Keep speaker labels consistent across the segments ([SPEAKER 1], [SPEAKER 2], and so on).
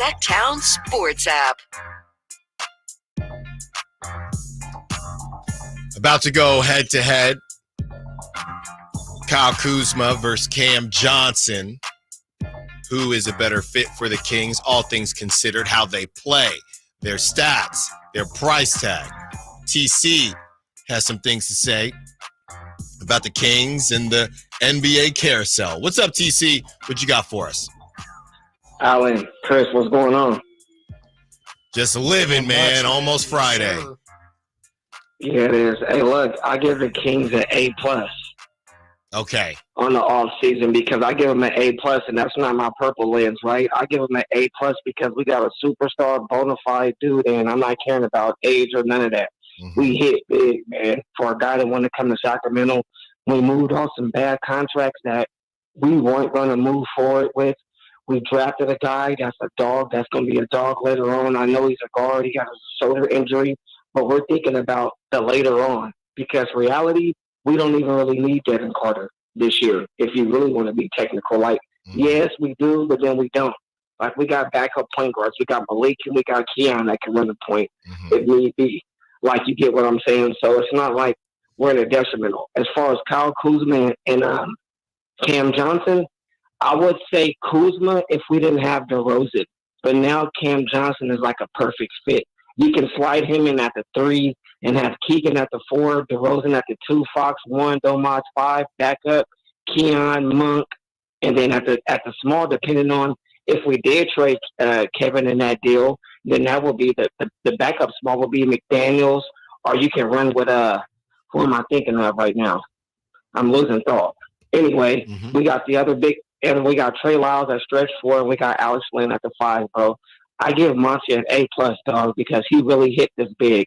[SPEAKER 1] Sactown Sports App.
[SPEAKER 2] About to go head-to-head. Kyle Kuzma versus Cam Johnson. Who is a better fit for the Kings, all things considered, how they play, their stats, their price tag. TC has some things to say about the Kings and the NBA carousel. What's up, TC? What you got for us?
[SPEAKER 3] Alan, Chris, what's going on?
[SPEAKER 2] Just living, man. Almost Friday.
[SPEAKER 3] Yeah, it is. Hey, look, I give the Kings an A+.
[SPEAKER 2] Okay.
[SPEAKER 3] On the off season because I give them an A+, and that's not my purple lens, right? I give them an A+ because we got a superstar, bona fide dude, and I'm not caring about age or none of that. Mm-hmm. We hit big, man. For a guy that wanted to come to Sacramento, we moved on some bad contracts that we weren't going to move forward with. We drafted a guy that's a dog, that's going to be a dog later on. I know he's a guard. He got a shoulder injury, but we're thinking about the later on because reality, we don't even really need Devin Carter this year, if you really want to be technical. Like, yes, we do, but then we don't. Like, we got backup point guards. We got Malik and we got Keon that can run the point if need be. Like, you get what I'm saying? So it's not like we're in a detrimental. As far as Kyle Kuzma and Cam Johnson, I would say Kuzma if we didn't have DeRozan. But now Cam Johnson is like a perfect fit. You can slide him in at the 3 and have Keegan at the 4, DeRozan at the 2, Fox 1, Domas 5, backup, Keon, Monk, and then at the small, depending on if we did trade Kevin in that deal, then that would be the backup small would be McDaniels, or you can run with who am I thinking of right now? I'm losing thought. Anyway, we got the other big, and we got Trey Lyles at stretch 4, and we got Alex Lynn at the 5, bro. I give Monty an A+, dog, because he really hit this big.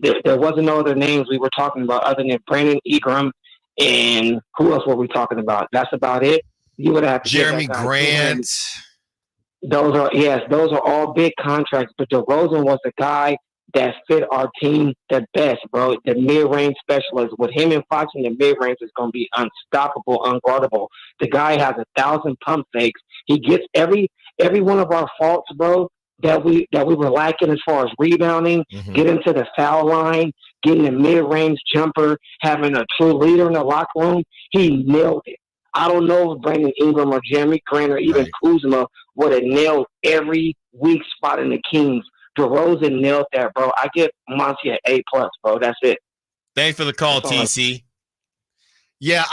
[SPEAKER 3] There wasn't no other names we were talking about other than Brandon Ingram, and who else were we talking about? That's about it. You would have to
[SPEAKER 2] Jeremy Grant.
[SPEAKER 3] Those are all big contracts, but DeRozan was the guy that fit our team the best, bro. The mid-range specialist. With him and Fox in the mid-range is going to be unstoppable, unguardable. The guy has 1,000 pump fakes. He gets every one of our faults, bro, that we were lacking as far as rebounding, getting to the foul line, getting a mid-range jumper, having a true leader in the locker room. He nailed it. I don't know if Brandon Ingram or Jeremy Grant or even Kuzma would have nailed every weak spot in the Kings. DeRozan nailed that, bro. I give Monty an A+, bro. That's it.
[SPEAKER 2] Thanks for the call, TC. Yeah,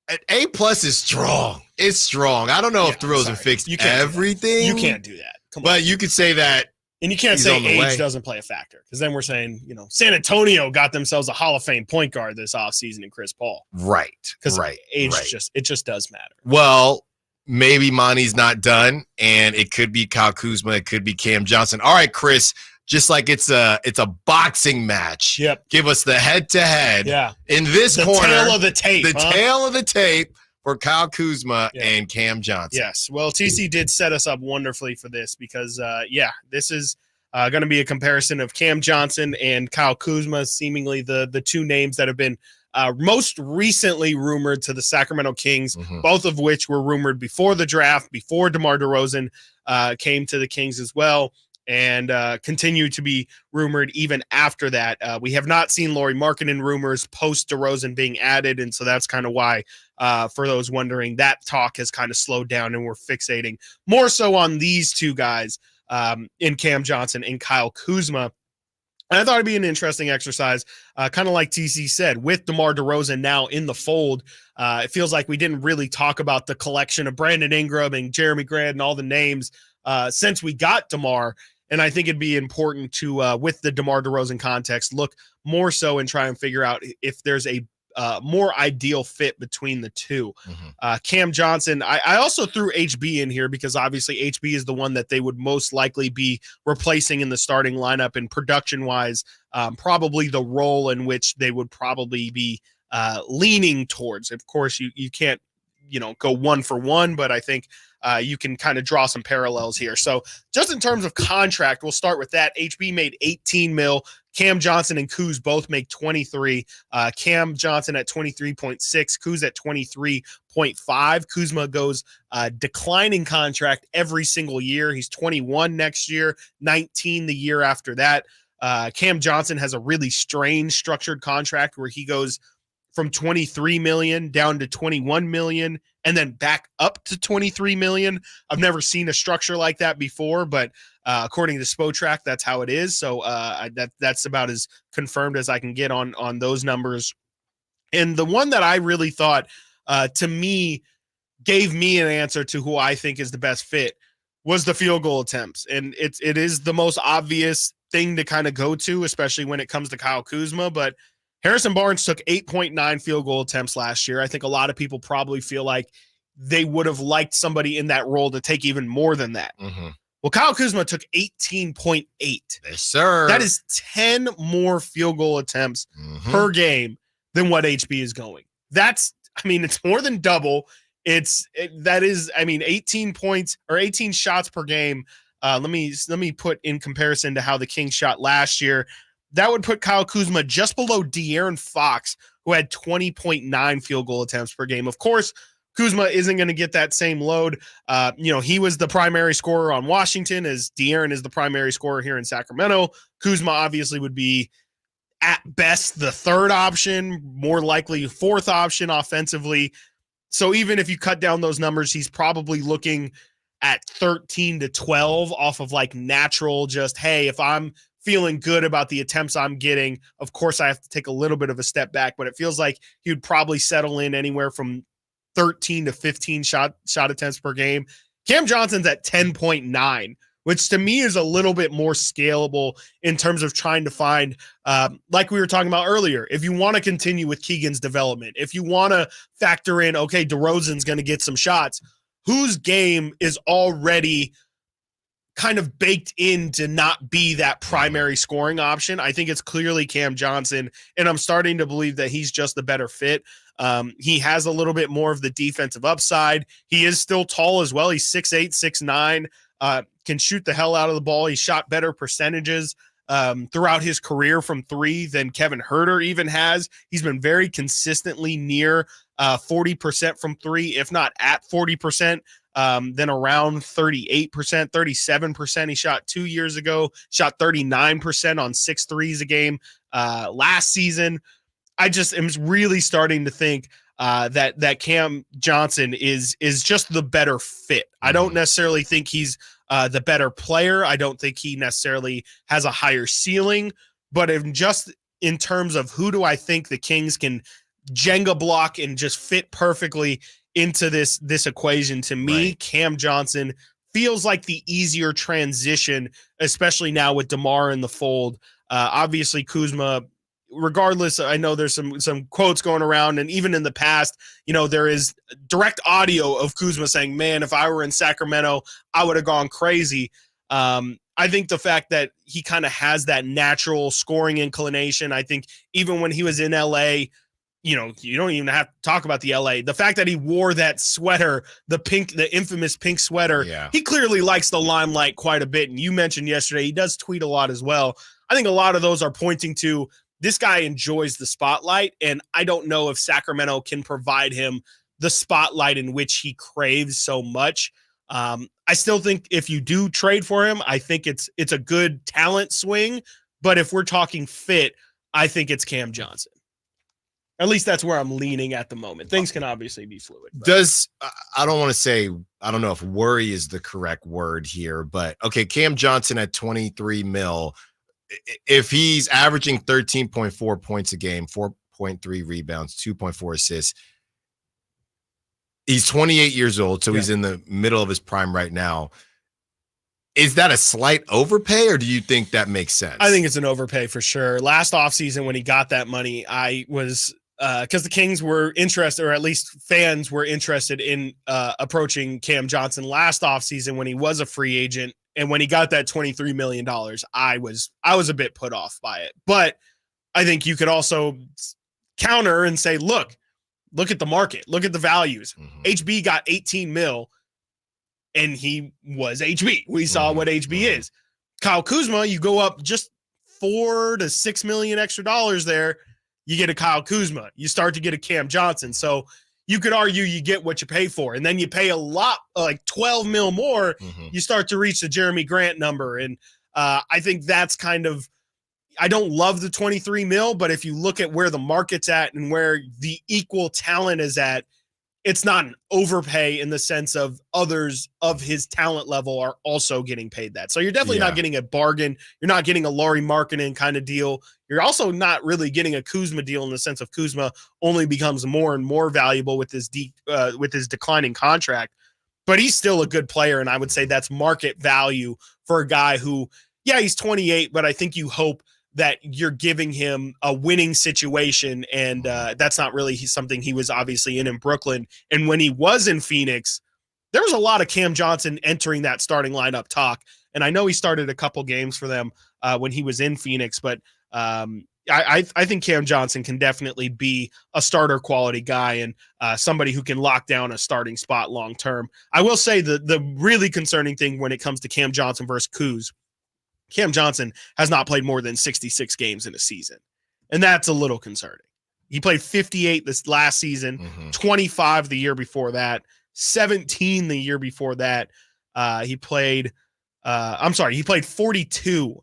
[SPEAKER 2] an A+ is strong. It's strong. I don't know if DeRozan fixed everything.
[SPEAKER 4] You can't do that.
[SPEAKER 2] But you could say that.
[SPEAKER 4] And you can't say age doesn't play a factor, because then we're saying, San Antonio got themselves a Hall of Fame point guard this offseason in Chris Paul.
[SPEAKER 2] Right.
[SPEAKER 4] Because age just does matter.
[SPEAKER 2] Well, maybe Monty's not done, and it could be Kyle Kuzma, it could be Cam Johnson. All right, Chris, just like it's a boxing match.
[SPEAKER 4] Yep.
[SPEAKER 2] Give us the head-to-head. Yeah. In this corner.
[SPEAKER 4] The tail of the tape.
[SPEAKER 2] Tail of the tape. For Kyle Kuzma and Cam Johnson.
[SPEAKER 4] Yes. Well, TC did set us up wonderfully for this because, this is going to be a comparison of Cam Johnson and Kyle Kuzma, seemingly the two names that have been most recently rumored to the Sacramento Kings, both of which were rumored before the draft, before DeMar DeRozan came to the Kings as well, and continue to be rumored even after that. We have not seen Lauri Markkanen rumors post DeRozan being added, and so that's kind of why, for those wondering, that talk has kind of slowed down, and we're fixating more so on these two guys in Cam Johnson and Kyle Kuzma. And I thought it'd be an interesting exercise, kind of like TC said, with DeMar DeRozan now in the fold. It feels like we didn't really talk about the collection of Brandon Ingram and Jeremy Grant and all the names since we got DeMar. And I think it'd be important to, with the DeMar DeRozan context, look more so and try and figure out if there's a more ideal fit between the two. Cam Johnson, I also threw HB in here because obviously HB is the one that they would most likely be replacing in the starting lineup, and production-wise, probably the role in which they would probably be leaning towards. Of course, you can't go one for one, but I think you can kind of draw some parallels here. So just in terms of contract, we'll start with that. HB made 18 mil. Cam Johnson and Kuz both make 23. Cam Johnson at 23.6, Kuz at 23.5. Kuzma goes declining contract every single year. He's 21 next year, 19 the year after that. Cam Johnson has a really strange structured contract where he goes from 23 million down to 21 million and then back up to 23 million. I've never seen a structure like that before, but according to Spotrac, that's how it is. So that's about as confirmed as I can get on those numbers. And the one that I really thought to me gave me an answer to who I think is the best fit was the field goal attempts. And it is the most obvious thing to kind of go to, especially when it comes to Kyle Kuzma, but Harrison Barnes took 8.9 field goal attempts last year. I think a lot of people probably feel like they would have liked somebody in that role to take even more than that. Mm-hmm. Well, Kyle Kuzma took 18.8.
[SPEAKER 2] Yes, sir.
[SPEAKER 4] That is 10 more field goal attempts per game than what HB is going. It's more than double. 18 points or 18 shots per game. Let me put in comparison to how the Kings shot last year. That would put Kyle Kuzma just below De'Aaron Fox, who had 20.9 field goal attempts per game. Of course, Kuzma isn't going to get that same load. He was the primary scorer on Washington, as De'Aaron is the primary scorer here in Sacramento. Kuzma obviously would be at best the third option, more likely fourth option offensively. So even if you cut down those numbers, he's probably looking at 13 to 12 off of like natural, just, hey, if I'm feeling good about the attempts I'm getting, of course I have to take a little bit of a step back, but it feels like he would probably settle in anywhere from 13 to 15 shot attempts per game. Cam Johnson's at 10.9, which to me is a little bit more scalable in terms of trying to find, like we were talking about earlier, if you want to continue with Keegan's development, if you want to factor in, okay, DeRozan's going to get some shots, whose game is already kind of baked in to not be that primary scoring option. I think it's clearly Cam Johnson, and I'm starting to believe that he's just the better fit. He has a little bit more of the defensive upside. He is still tall as well. He's 6'8", 6'9", can shoot the hell out of the ball. He shot better percentages throughout his career from three than Kevin Huerter even has. He's been very consistently near 40% from three, if not at 40%. Then around 38%, 37% he shot 2 years ago, shot 39% on 6 threes a game last season. I just am really starting to think that Cam Johnson is just the better fit. I don't necessarily think he's the better player. I don't think he necessarily has a higher ceiling, but in terms of who do I think the Kings can Jenga block and just fit perfectly into this equation, to me, right, Cam Johnson feels like the easier transition, especially now with DeMar in the fold. Obviously, Kuzma, regardless, I know there's some quotes going around, and even in the past, there is direct audio of Kuzma saying, man, if I were in Sacramento, I would have gone crazy. I think the fact that he kind of has that natural scoring inclination, I think even when he was in LA, you don't even have to talk about the LA. The fact that he wore that sweater, the infamous pink sweater, He clearly likes the limelight quite a bit. And you mentioned yesterday, he does tweet a lot as well. I think a lot of those are pointing to this guy enjoys the spotlight. And I don't know if Sacramento can provide him the spotlight in which he craves so much. I still think if you do trade for him, I think it's a good talent swing. But if we're talking fit, I think it's Cam Johnson. At least that's where I'm leaning at the moment. Things can obviously be fluid.
[SPEAKER 2] I don't want to say, I don't know if worry is the correct word here, but okay, Cam Johnson at 23 mil, if he's averaging 13.4 points a game, 4.3 rebounds, 2.4 assists, he's 28 years old, so he's in the middle of his prime right now. Is that a slight overpay, or do you think that makes sense?
[SPEAKER 4] I think it's an overpay for sure. Last offseason when he got that money, I was because the Kings were interested, or at least fans were interested in approaching Cam Johnson last offseason when he was a free agent. And when he got that $23 million, I was a bit put off by it. But I think you could also counter and say, look, Look at the market. Look at the values.
[SPEAKER 2] Mm-hmm.
[SPEAKER 4] HB got 18 mil, and he was HB. We saw what HB is. Kyle Kuzma, you go up just $4 to $6 million extra dollars there, you get a Kyle Kuzma. You start to get a Cam Johnson. So you could argue you get what you pay for, and then you pay a lot, like 12 mil more. You start to reach the Jeremy Grant number, and I think that's kind of. I don't love the 23 mil, but if you look at where the market's at and where the equal talent is at, it's not an overpay in the sense of others of his talent level are also getting paid that. So you're definitely not getting a bargain. You're not getting a Lauri Markkanen kind of deal. You're also not really getting a Kuzma deal in the sense of Kuzma only becomes more and more valuable with his declining contract, but he's still a good player. And I would say that's market value for a guy who, he's 28, but I think you hope that you're giving him a winning situation, and that's not really something he was obviously in Brooklyn. And when he was in Phoenix, there was a lot of Cam Johnson entering that starting lineup talk, and I know he started a couple games for them when he was in Phoenix, but I think Cam Johnson can definitely be a starter quality guy and somebody who can lock down a starting spot long term. I will say the really concerning thing when it comes to Cam Johnson versus Kuz, Cam Johnson has not played more than 66 games in a season, and that's a little concerning. He played 58 this last season, 25 the year before that, 17 the year before that. He played 42.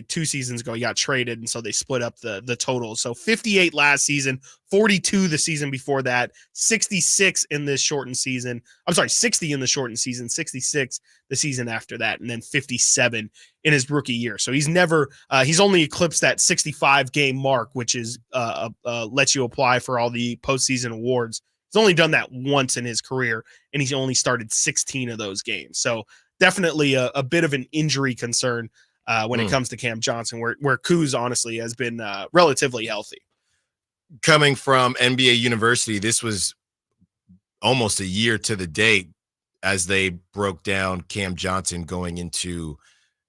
[SPEAKER 4] 2 seasons ago. He got traded, and so they split up the total. So 58 last season, 42 the season before that, 66 in this shortened season. 60 in the shortened season, 66 the season after that, and then 57 in his rookie year. So he's only eclipsed that 65 game mark, which is lets you apply for all the postseason awards. He's only done that once in his career, and he's only started 16 of those games. So definitely a bit of an injury concern when it comes to Cam Johnson, where Kuz honestly has been relatively healthy.
[SPEAKER 2] Coming from NBA University, this was almost a year to the date as they broke down Cam Johnson going into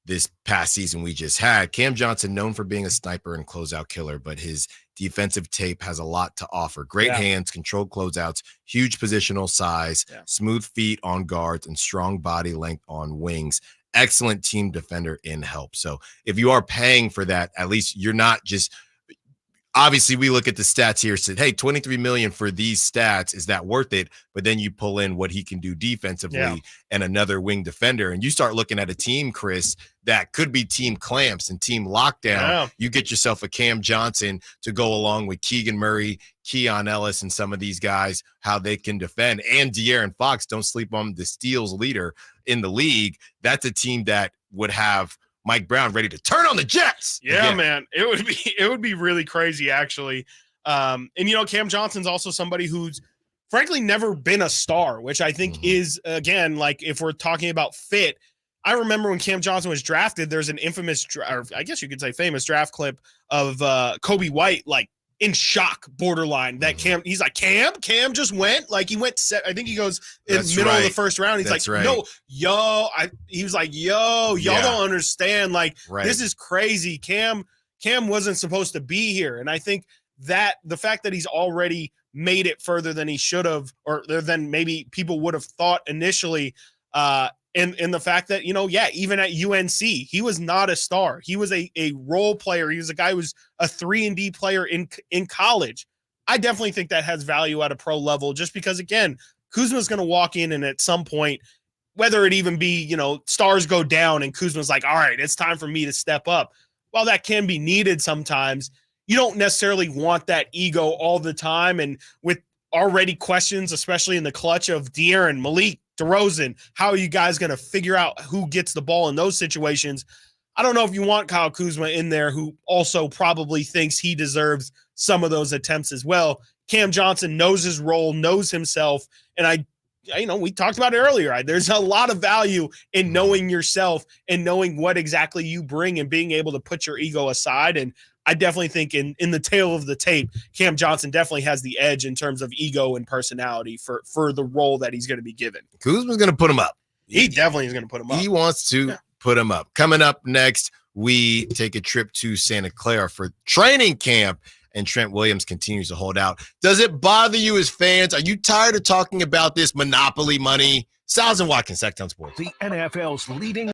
[SPEAKER 2] this past season we just had. Cam Johnson, known for being a sniper and closeout killer, but his defensive tape has a lot to offer. Great hands, controlled closeouts, huge positional size, smooth feet on guards, and strong body length on wings. Excellent team defender in help. So if you are paying for that, at least you're not just – obviously we look at the stats here and said, hey, $23 million for these stats, is that worth it? But then you pull in what he can do defensively and another wing defender, and you start looking at a team, Chris, that could be team clamps and team lockdown. You get yourself a Cam Johnson to go along with Keegan Murray, Keon Ellis, and some of these guys, how they can defend. And De'Aaron Fox, don't sleep on the steals leader in the league. That's a team that would have Mike Brown ready to turn on the Jets.
[SPEAKER 4] Yeah, man. It would be really crazy, actually. And Cam Johnson's also somebody who's frankly never been a star, which I think is, again, like if we're talking about fit, I remember when Cam Johnson was drafted, there's an infamous, or I guess you could say famous draft clip of Kobe White, like in shock, borderline, that he's like, Cam just went, like he went, I think he goes in the middle of the first round. He's he was like, y'all don't understand. Like, this is crazy. Cam wasn't supposed to be here. And I think that the fact that he's already made it further than he should have, or than maybe people would have thought initially, and the fact that, even at UNC, he was not a star. He was a role player. He was a guy who was a 3-and-D player in college. I definitely think that has value at a pro level, just because, again, Kuzma's going to walk in, and at some point, whether it even be, stars go down and Kuzma's like, all right, it's time for me to step up. While that can be needed sometimes, you don't necessarily want that ego all the time. And with already questions, especially in the clutch of De'Aaron, Malik, DeRozan, how are you guys going to figure out who gets the ball in those situations? I don't know if you want Kyle Kuzma in there, who also probably thinks he deserves some of those attempts as well. Cam Johnson knows his role, knows himself, and we talked about it earlier. There's a lot of value in knowing yourself and knowing what exactly you bring and being able to put your ego aside. And I definitely think in the tail of the tape, Cam Johnson definitely has the edge in terms of ego and personality for the role that he's going to be given.
[SPEAKER 2] Kuzma's going to put him up.
[SPEAKER 4] He definitely is going to put him up.
[SPEAKER 2] He wants to put him up. Coming up next, we take a trip to Santa Clara for training camp and Trent Williams continues to hold out. Does it bother you as fans? Are you tired of talking about this monopoly money? Stiles and Watkins, Sactown Sports.
[SPEAKER 5] The NFL's leading